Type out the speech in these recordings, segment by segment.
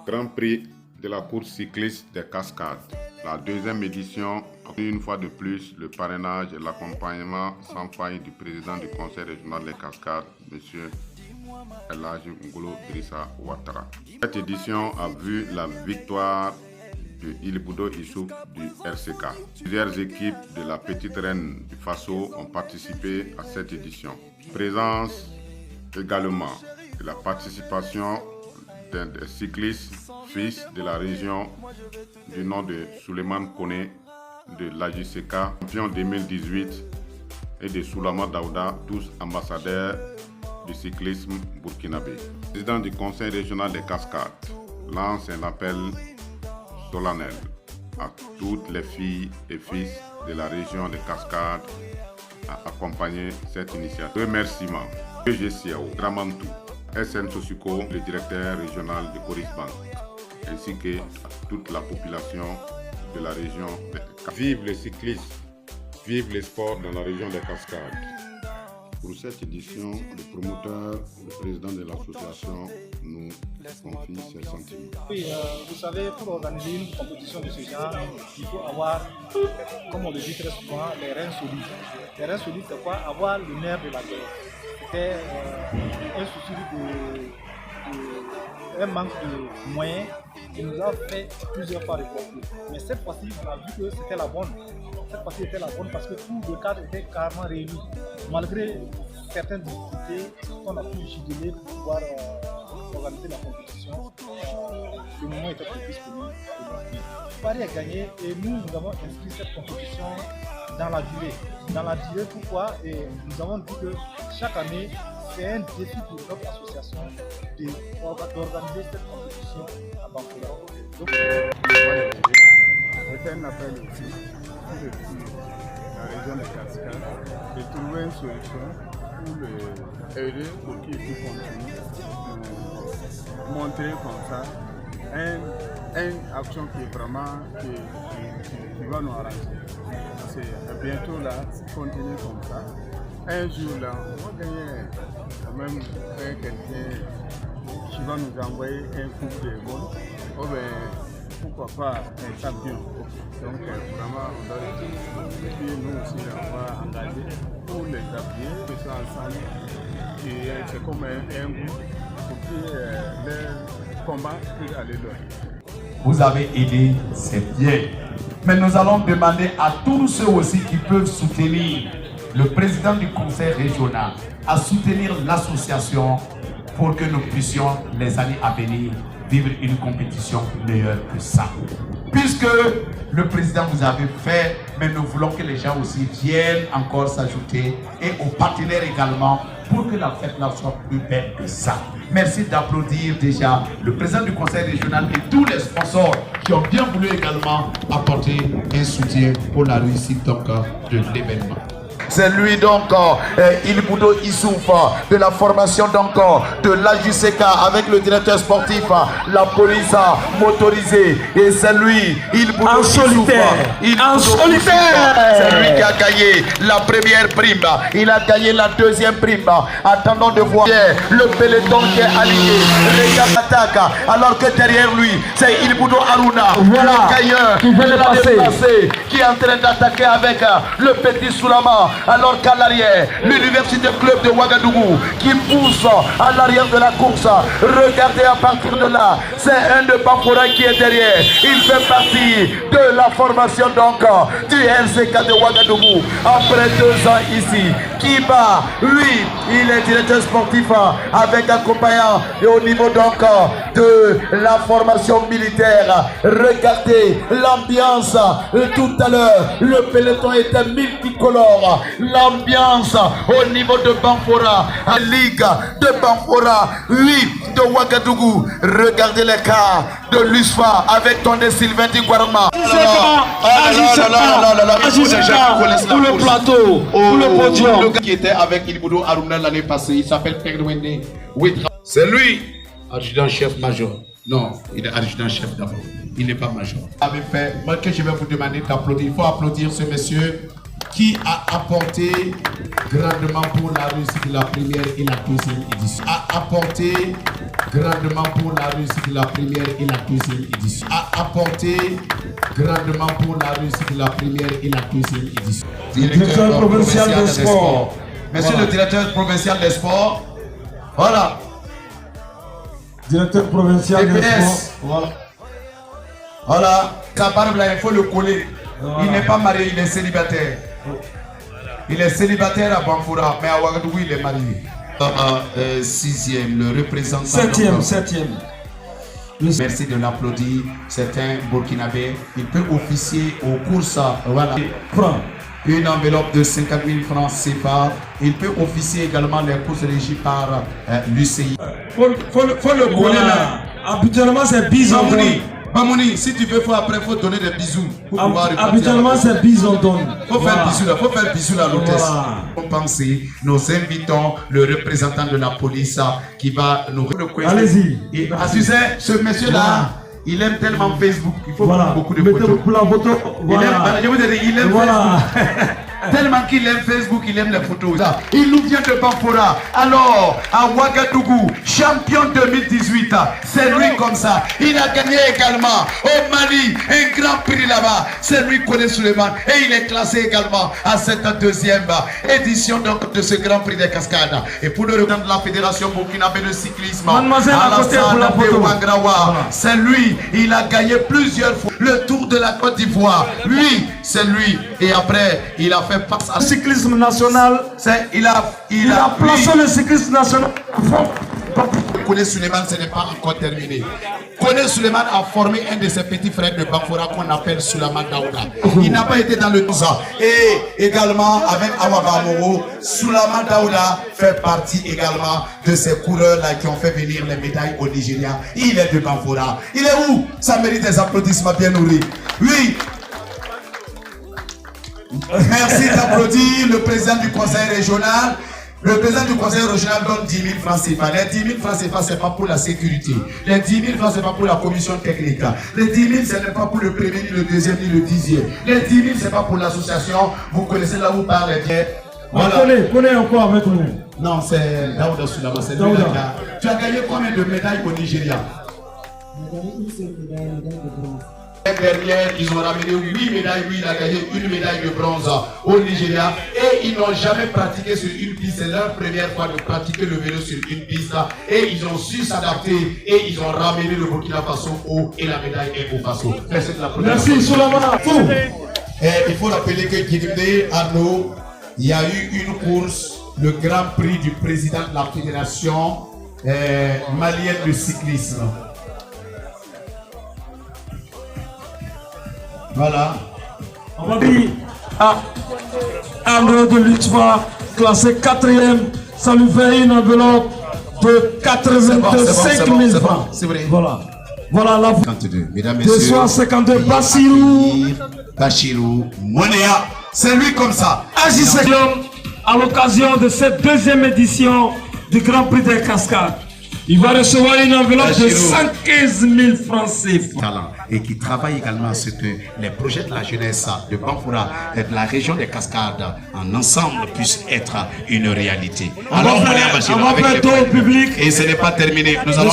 Grand Prix de la course cycliste des Cascades. La deuxième édition, une fois de plus, le parrainage et l'accompagnement sans faille du président du conseil régional des Cascades, M. El Hadji Ngolo Drissa Ouattara. Cette édition a vu la victoire de Iliboudo Issouf du RCK. Plusieurs équipes de la Petite Reine du Faso ont participé à cette édition. Présence également de la participation d'un cycliste fils de la région du nom de Souleymane Koné de l'AJCK, champion 2018, et de Soulama Daouda, tous ambassadeurs du cyclisme burkinabé. Le président du conseil régional des Cascades lance un appel solennel à toutes les filles et fils de la région des Cascades à accompagner cette initiative. Remerciements GCAO, Dramantou, SN Sosiko, le directeur régional de Coris Bank, ainsi que toute la population de la région des Cascades. Vive le cyclisme, vive les sports dans la région des Cascades. Pour cette édition, le promoteur, le président de l'association, nous confie ses sentiments. Oui, vous savez, pour organiser une compétition de ce genre, il faut avoir, comme on le dit très souvent, les reins solides. Les reins solides, c'est quoi? Avoir le nerf de la guerre. C'était un souci un manque de moyens qui nous a fait plusieurs fois reporter. Mais cette fois-ci, on a vu que c'était la bonne. Cette fois-ci était la bonne parce que tout le cadre était carrément réuni. Malgré certaines difficultés qu'on a pu juguler pour pouvoir organiser la compétition, le moment était propice pour nous. Paris a gagné et nous avons inscrit cette compétition dans la durée. Dans la durée, pourquoi? Et nous avons dit que chaque année, c'est un défi pour notre association d'organiser cette compétition à Bankoura. C'est un appel aussi pour la région des Cascades de trouver une solution pour aider pour qu'ils puissent continuer de montrer comme ça une action qui est vraiment qui va nous arranger. C'est bientôt là, continuer comme ça. Un jour là, on va gagner quand même quelqu'un qui va nous envoyer un couple de monde. Oh ben, pourquoi pas un champion. Donc vraiment, on doit et puis nous aussi, on va engager pour les appuyer, que ça ensemble. C'est comme un groupe pour que le combat puisse aller loin. Vous avez aidé, c'est bien. Mais nous allons demander à tous ceux aussi qui peuvent soutenir le président du conseil régional à soutenir l'association pour que nous puissions, les années à venir, vivre une compétition meilleure que ça. Puisque le président vous avait fait, mais nous voulons que les gens aussi viennent encore s'ajouter et aux partenaires également pour que la fête là soit plus belle que ça. Merci d'applaudir déjà le président du conseil régional et tous les sponsors qui ont bien voulu également apporter un soutien pour la réussite donc, de l'événement. C'est lui donc, Iliboudo Issouf, de la formation donc de l'AJCK avec le directeur sportif, la police motorisée. Et c'est lui, Iliboudo Issouf. En solitaire. C'est lui qui a gagné la première prime. Il a gagné la deuxième prime. Attendons de voir le peloton qui est aligné. Regarde l'attaque. Alors que derrière lui, c'est Iliboudo Aruna, voilà, le gagneur qui vient de passer, qui est en train d'attaquer avec le petit Soulama. Alors qu'à l'arrière, l'université club de Ouagadougou qui pousse à l'arrière de la course. Regardez à partir de là, c'est un de Bankoura qui est derrière. Il fait partie de la formation donc du RCK de Ouagadougou. Après 2 ans ici, qui bat, lui, il est directeur sportif avec accompagnant et au niveau donc de la formation militaire. Regardez l'ambiance tout à l'heure. Le peloton était multicolore. L'ambiance au niveau de Banfora, la Ligue de Banfora, 8 de Ouagadougou. Regardez les cas de l'USFA avec Tondé Sylvain Tigwarma. Pour le plateau, pour le podium. Le gars qui était avec Iliboudo Aruna l'année passée, il s'appelle Pegwende. C'est lui, adjudant-chef major. Non, il est adjudant-chef d'abord. Il n'est pas major. Moi que je vais vous demander d'applaudir. Il faut applaudir ce monsieur qui a apporté grandement pour la réussite de la première et la deuxième édition. A apporté grandement pour la réussite de la première et la deuxième édition. A apporté grandement pour la réussite de la première et la deuxième édition. Directeur provincial des sports. Monsieur le directeur provincial des sports. Voilà. Directeur provincial des sports. Voilà. Voilà. Sa barbe là, il faut le coller. Voilà. Il n'est pas marié, il est célibataire. Il est célibataire à Bamfoura, mais à Ouagadougou, il est marié. Sixième, le représentant. Septième. Merci de l'applaudir. C'est un Burkinabé. Il peut officier aux courses. Voilà. Une enveloppe de 50 000 francs CFA. Il peut officier également les courses régies par l'UCI. Faut le coller là. Habituellement, c'est bison. Mamouni, si tu veux, après, il faut donner des bisous. Habituellement, c'est bison. Faut faire bisou là, l'hôtesse. On pense, nous invitons le représentant de la police qui va nous reconnaître. Allez-y. Tu sais, ce monsieur-là, il aime tellement Facebook. Il faut beaucoup de photos. Pour la photo. Voilà. Je vous ai dit, il aime Facebook. Tellement qu'il aime Facebook, il aime les photos. Il nous vient de Bamfoura. Alors, à Ouagadougou, champion 2018, c'est lui comme ça. Il a gagné également au Mali un grand prix là-bas. C'est lui Kone Suleiman. Et il est classé également à cette deuxième édition donc, de ce grand prix des cascades. Et pour le représentant de la Fédération burkinabé de cyclisme, Alassane de Ouagrawa, c'est lui. Il a gagné plusieurs fois le Tour de la Côte d'Ivoire. Lui, c'est lui. Et après, il a fait face à le cyclisme national. Il a placé le cyclisme national. Kone Suleiman, ce n'est pas encore terminé. Kone Suleiman a formé un de ses petits frères de Bamfoura qu'on appelle Soulama Daouda. Il n'a pas été dans le 12 ans. Et également, avec Awaba Moro, Soulama Daouda fait partie également de ces coureurs-là qui ont fait venir les médailles au Nigeria. Il est de Bamfoura. Il est où? Ça mérite des applaudissements bien nourris. Oui. Merci d'applaudir le président du conseil régional. Le président du conseil régional donne 10 000 francs CFA. Les 10 000 francs CFA, ce n'est pas pour la sécurité. Les 10 000 francs, ce n'est pas pour la commission technique. Les 10 000, ce n'est pas pour le premier, ni le deuxième, ni le dixième. Les 10 000, ce n'est pas pour l'association. Vous connaissez là où parle les biens. Voilà. Connais encore avec nous. Non, c'est Daouda Soulama. C'est lui là. Tu as gagné combien de médailles au Nigeria? Dernière, ils ont ramené 8 médailles, lui il a gagné une médaille de bronze au Nigeria et ils n'ont jamais pratiqué sur une piste, c'est leur première fois de pratiquer le vélo sur une piste et ils ont su s'adapter et ils ont ramené le Burkina Faso haut et la médaille est au Faso. Merci Soulama. Il faut rappeler que Guinée Arnaud, il y a eu une course, le grand prix du président de la fédération malienne de cyclisme. Voilà. On va dire André de Lutzva, classé 4e, ça lui fait une enveloppe de 85 000 francs. C'est vrai. Voilà. Voilà la 52. Mesdames, messieurs. 252 Bachirou Monéa. C'est lui comme ça. Agissez à l'occasion de cette deuxième édition du Grand Prix des Cascades. Il va recevoir une enveloppe de 115 000 francs CFA. Et qui travaille également à ce que les projets de la jeunesse de Bamfoura et de la région des Cascades en ensemble puissent être une réalité. Alors, on va faire tour au public. Et ce n'est pas terminé. Nous allons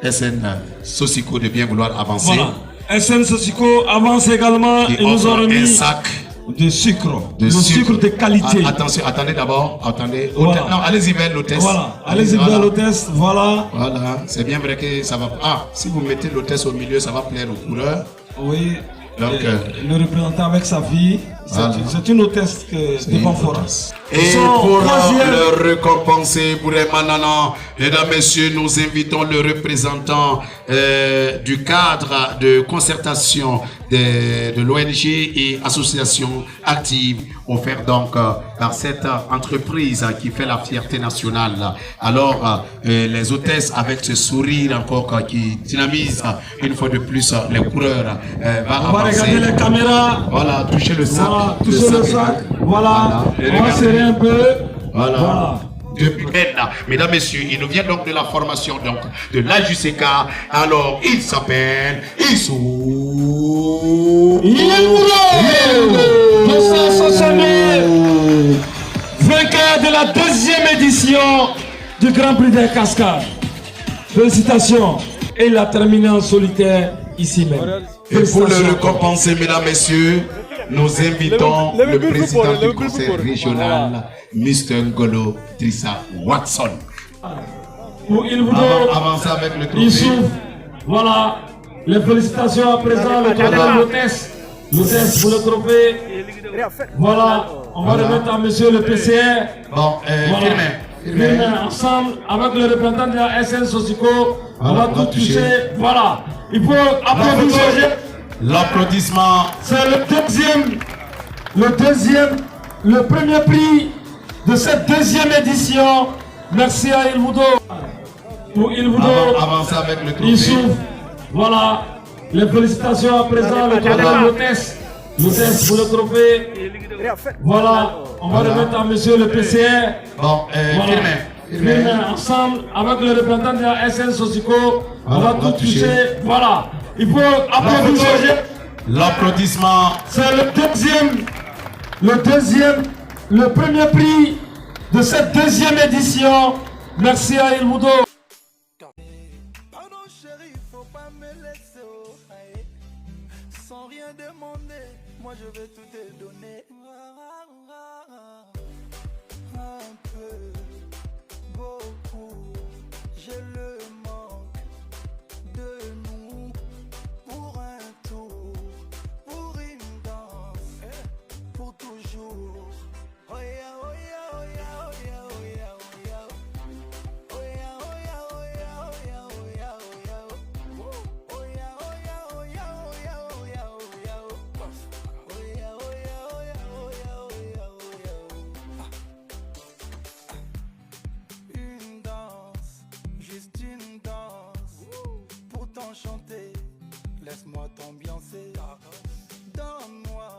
SN Sosiko de bien vouloir avancer. Voilà. SN Sosiko avance également et nous ont remis un sac de sucre. De sucre de qualité. Attention, attendez d'abord. Attendez. Voilà. Non, allez-y vers l'hôtesse. Voilà. Allez-y vers l'hôtesse. Voilà. Voilà. C'est bien vrai que ça va. Ah, si vous mettez l'hôtesse au milieu, ça va plaire aux coureurs. Oui. Donc, le représentant avec sa fille, c'est une hôtesse de Bamfoura. Et pour le récompenser, mesdames, messieurs, nous invitons le représentant du cadre de concertation de l'ONG et association active offert donc par cette entreprise qui fait la fierté nationale. Alors, les hôtesses avec ce sourire encore qui dynamise une fois de plus les coureurs. On va regarder les caméras. Voilà, toucher le sac. Voilà, toucher le sac. Voilà. On va serrer un peu. Voilà. Mesdames, messieurs, il nous vient donc de la formation donc de l'AJUCK. Alors, il s'appelle Issou. Vainqueur de la deuxième édition du Grand Prix des Cascades. Félicitations. Et il a terminé en solitaire ici même. Et pour le récompenser, mesdames, messieurs, nous invitons le président du conseil régional, Mr. Ngolo Trissa Watson. Avancez avec le trophée. Voilà, les félicitations à présent, le colonel l'hôtesse pour le trophée. Voilà, on va remettre à monsieur le PCR. Bon, firmez ensemble avec le représentant de la SN Sosico. On va tout toucher. Voilà, il faut applaudir. L'applaudissement. C'est le premier prix de cette deuxième édition. Merci à Ilmudo. Pour Ilmudo, Avancez avec le trophée. Voilà, les félicitations à présent, le colonel l'hôtesse pour le trophée. Voilà, on va remettre à monsieur le PCR. Bon, firmez ensemble avec le représentant de la SN Sosico. On va tout toucher. Voilà, il faut applaudir. L'applaudissement. C'est le premier prix de cette deuxième édition. Merci à Ilmudo. Pardon chérie, faut pas me laisser sans rien demander, moi je vais tout te donner. Un peu, beaucoup, j'ai le manque de nous pour un tour, pour une danse, pour toujours. Oh yeah, oh yeah, oh yeah, oh yeah, oh yeah, oh yeah. Oh yeah, oh yeah, oh yeah, oh yeah, oh yeah, oh yeah. Oh yeah, oh yeah, oh yeah, oh yeah, oh yeah, oh yeah. Oh yeah, oh yeah, oh yeah, oh yeah, oh yeah, oh yeah. Une danse, juste une danse, pour t'enchanter, laisse-moi t'ambiancer. Donne-moi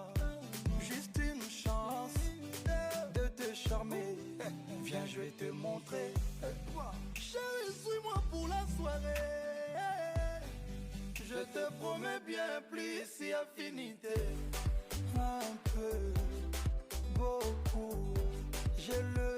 juste une chance de te charmer. Viens, je vais te montrer. Chérie, suis-moi pour la soirée. Je te promets bien plus si affinité. Un peu, beaucoup, j'ai le